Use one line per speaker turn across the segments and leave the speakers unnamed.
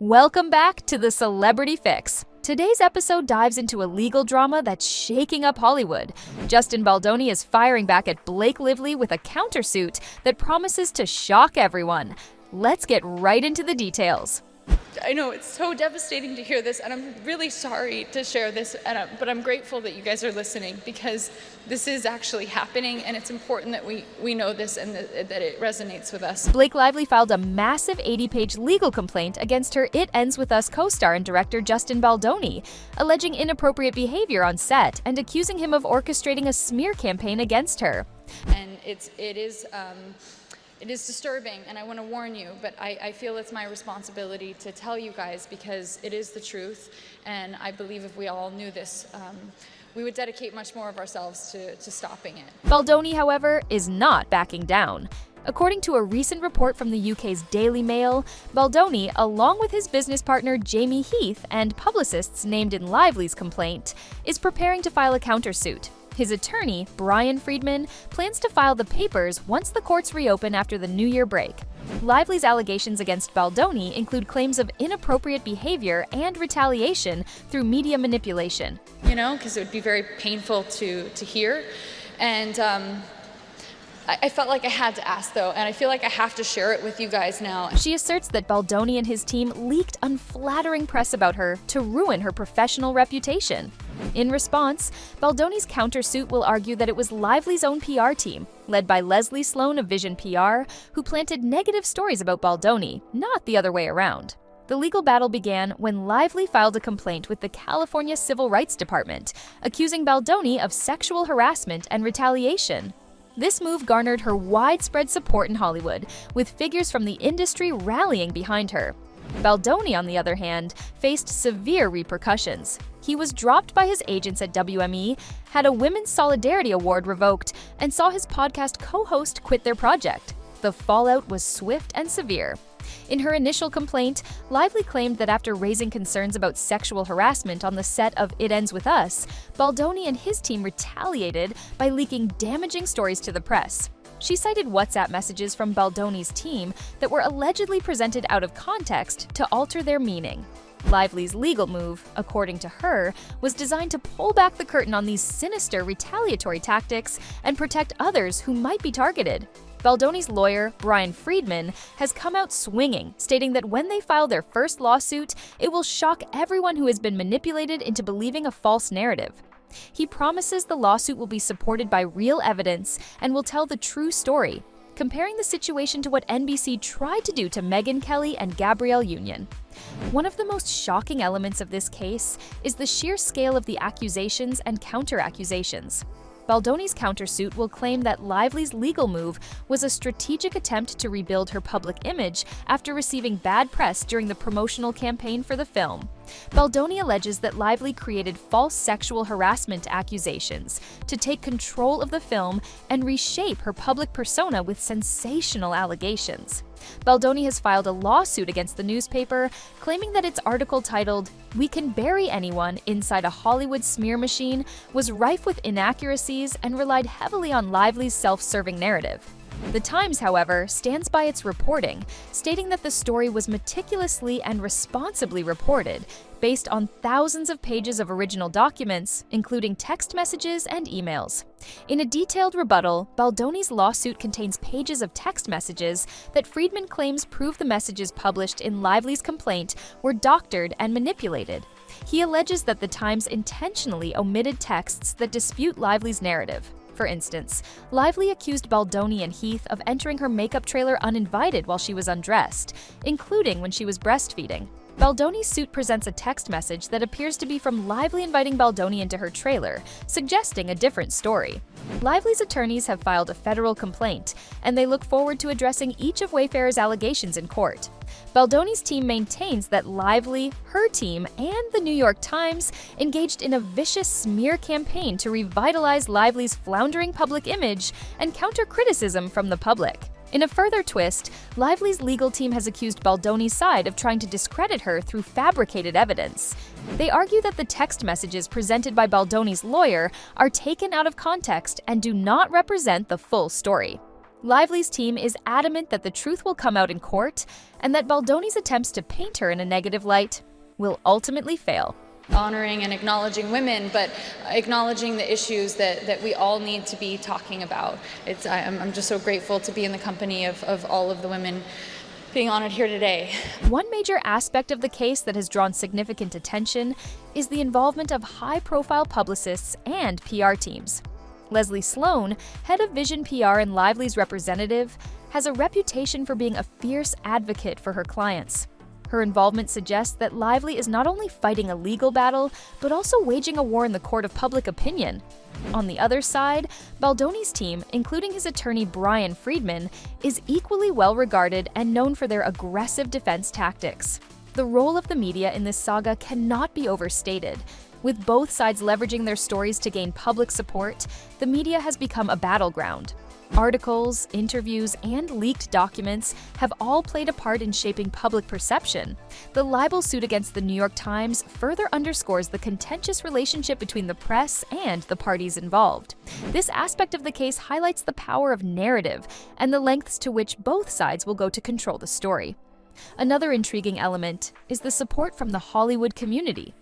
Welcome back to the Celebrity Fix. Today's episode dives into a legal drama that's shaking up Hollywood. Justin Baldoni is firing back at Blake Lively with a countersuit that promises to shock everyone. Let's get right into the details.
I know it's so devastating to hear this, and I'm really sorry to share this, but I'm grateful that you guys are listening because this is actually happening, and it's important that we know this and that it resonates with us.
Blake Lively filed a massive 80-page legal complaint against her It Ends With Us co-star and director Justin Baldoni, alleging inappropriate behavior on set and accusing him of orchestrating a smear campaign against her.
And it is disturbing, and I want to warn you, but I feel it's my responsibility to tell you guys because it is the truth, and I believe if we all knew this, we would dedicate much more of ourselves to stopping it.
Baldoni, however, is not backing down. According to a recent report from the UK's Daily Mail, Baldoni, along with his business partner Jamey Heath and publicists named in Lively's complaint, is preparing to file a countersuit. His attorney, Bryan Freedman, plans to file the papers once the courts reopen after the New Year break. Lively's allegations against Baldoni include claims of inappropriate behavior and retaliation through media manipulation.
You know, because it would be very painful to hear. And I felt like I had to ask, though, and I feel like I have to share it with you guys now.
She asserts that Baldoni and his team leaked unflattering press about her to ruin her professional reputation. In response, Baldoni's countersuit will argue that it was Lively's own PR team, led by Sloane of Vision PR, who planted negative stories about Baldoni, not the other way around. The legal battle began when Lively filed a complaint with the California Civil Rights Department, accusing Baldoni of sexual harassment and retaliation. This move garnered her widespread support in Hollywood, with figures from the industry rallying behind her. Baldoni, on the other hand, faced severe repercussions. He was dropped by his agents at WME, had a Women's Solidarity Award revoked, and saw his podcast co-host quit their project. The fallout was swift and severe. In her initial complaint, Lively claimed that after raising concerns about sexual harassment on the set of It Ends With Us, Baldoni and his team retaliated by leaking damaging stories to the press. She cited WhatsApp messages from Baldoni's team that were allegedly presented out of context to alter their meaning. Lively's legal move, according to her, was designed to pull back the curtain on these sinister retaliatory tactics and protect others who might be targeted. Baldoni's lawyer, Bryan Freedman, has come out swinging, stating that when they file their first lawsuit, it will shock everyone who has been manipulated into believing a false narrative. He promises the lawsuit will be supported by real evidence and will tell the true story, comparing the situation to what NBC tried to do to Megyn Kelly and Gabrielle Union. One of the most shocking elements of this case is the sheer scale of the accusations and counter-accusations. Baldoni's countersuit will claim that Lively's legal move was a strategic attempt to rebuild her public image after receiving bad press during the promotional campaign for the film. Baldoni alleges that Lively created false sexual harassment accusations to take control of the film and reshape her public persona with sensational allegations. Baldoni has filed a lawsuit against the newspaper, claiming that its article titled, "We Can Bury Anyone Inside a Hollywood Smear Machine" was rife with inaccuracies and relied heavily on Lively's self-serving narrative. The Times, however, stands by its reporting, stating that the story was meticulously and responsibly reported, based on thousands of pages of original documents, including text messages and emails. In a detailed rebuttal, Baldoni's lawsuit contains pages of text messages that Freedman claims prove the messages published in Lively's complaint were doctored and manipulated. He alleges that the Times intentionally omitted texts that dispute Lively's narrative. For instance, Lively accused Baldoni and Heath of entering her makeup trailer uninvited while she was undressed, including when she was breastfeeding. Baldoni's suit presents a text message that appears to be from Lively inviting Baldoni into her trailer, suggesting a different story. Lively's attorneys have filed a federal complaint, and they look forward to addressing each of Wayfarer's allegations in court. Baldoni's team maintains that Lively, her team, and the New York Times engaged in a vicious smear campaign to revitalize Lively's floundering public image and counter criticism from the public. In a further twist, Lively's legal team has accused Baldoni's side of trying to discredit her through fabricated evidence. They argue that the text messages presented by Baldoni's lawyer are taken out of context and do not represent the full story. Lively's team is adamant that the truth will come out in court and that Baldoni's attempts to paint her in a negative light will ultimately fail.
Honoring and acknowledging women, but acknowledging the issues that we all need to be talking about. I'm just so grateful to be in the company of all of the women being honored here today.
One major aspect of the case that has drawn significant attention is the involvement of high-profile publicists and PR teams. Leslie Sloane, head of Vision PR and Lively's representative, has a reputation for being a fierce advocate for her clients. Her involvement suggests that Lively is not only fighting a legal battle, but also waging a war in the court of public opinion. On the other side, Baldoni's team, including his attorney Bryan Freedman, is equally well regarded and known for their aggressive defense tactics. The role of the media in this saga cannot be overstated. With both sides leveraging their stories to gain public support, the media has become a battleground. Articles, interviews, and leaked documents have all played a part in shaping public perception. The libel suit against the New York Times further underscores the contentious relationship between the press and the parties involved. This aspect of the case highlights the power of narrative and the lengths to which both sides will go to control the story. Another intriguing element is the support from the Hollywood community.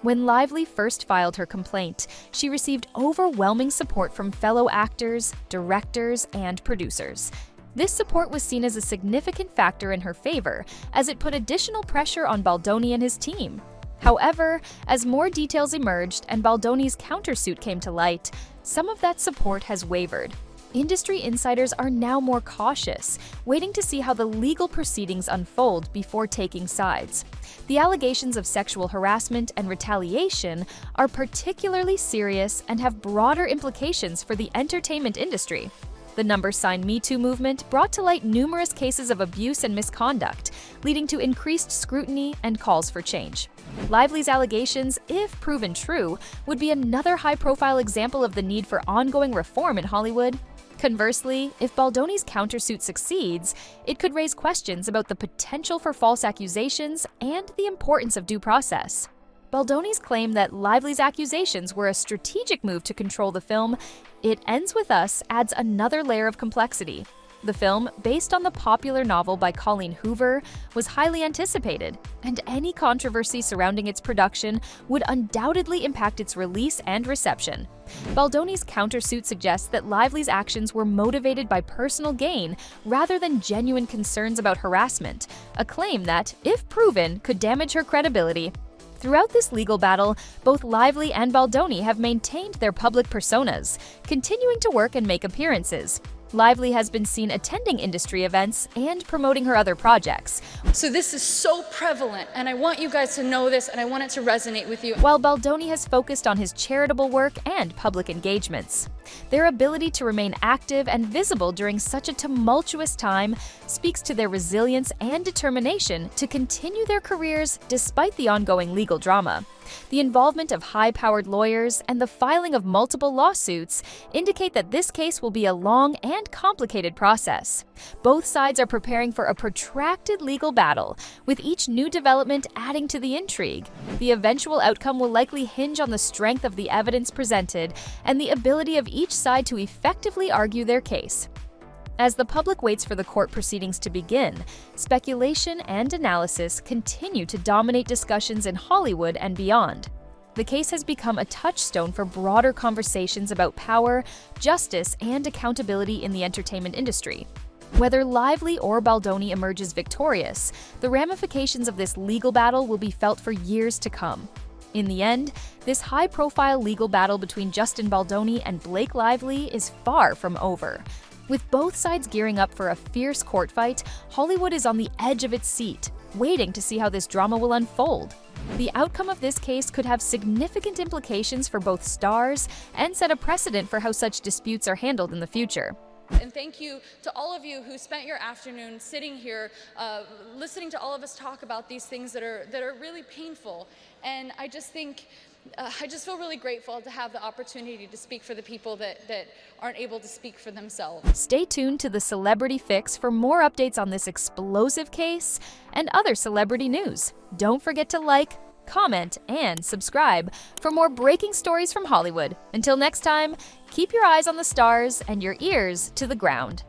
When Lively first filed her complaint, she received overwhelming support from fellow actors, directors, and producers. This support was seen as a significant factor in her favor, as it put additional pressure on Baldoni and his team. However, as more details emerged and Baldoni's countersuit came to light, some of that support has wavered. Industry insiders are now more cautious, waiting to see how the legal proceedings unfold before taking sides. The allegations of sexual harassment and retaliation are particularly serious and have broader implications for the entertainment industry. The #Sign Me Too movement brought to light numerous cases of abuse and misconduct, leading to increased scrutiny and calls for change. Lively's allegations, if proven true, would be another high-profile example of the need for ongoing reform in Hollywood. Conversely, if Baldoni's countersuit succeeds, it could raise questions about the potential for false accusations and the importance of due process. Baldoni's claim that Lively's accusations were a strategic move to control the film It Ends With Us adds another layer of complexity. The film, based on the popular novel by Colleen Hoover, was highly anticipated, and any controversy surrounding its production would undoubtedly impact its release and reception. Baldoni's countersuit suggests that Lively's actions were motivated by personal gain rather than genuine concerns about harassment, a claim that, if proven, could damage her credibility. Throughout this legal battle, both Lively and Baldoni have maintained their public personas, continuing to work and make appearances. Lively has been seen attending industry events and promoting her other projects.
So this is so prevalent, and I want you guys to know this, and I want it to resonate with you.
While Baldoni has focused on his charitable work and public engagements. Their ability to remain active and visible during such a tumultuous time speaks to their resilience and determination to continue their careers despite the ongoing legal drama. The involvement of high-powered lawyers and the filing of multiple lawsuits indicate that this case will be a long and complicated process. Both sides are preparing for a protracted legal battle, with each new development adding to the intrigue. The eventual outcome will likely hinge on the strength of the evidence presented and the ability of each side to effectively argue their case. As the public waits for the court proceedings to begin, speculation and analysis continue to dominate discussions in Hollywood and beyond. The case has become a touchstone for broader conversations about power, justice, and accountability in the entertainment industry. Whether Lively or Baldoni emerges victorious, the ramifications of this legal battle will be felt for years to come. In the end, this high-profile legal battle between Justin Baldoni and Blake Lively is far from over. With both sides gearing up for a fierce court fight, Hollywood is on the edge of its seat, waiting to see how this drama will unfold. The outcome of this case could have significant implications for both stars and set a precedent for how such disputes are handled in the future.
And thank you to all of you who spent your afternoon sitting here, listening to all of us talk about these things that are really painful. And I just think, I just feel really grateful to have the opportunity to speak for the people that aren't able to speak for themselves.
Stay tuned to the Celebrity Fix for more updates on this explosive case and other celebrity news. Don't forget to like, comment, and subscribe for more breaking stories from Hollywood. Until next time, keep your eyes on the stars and your ears to the ground.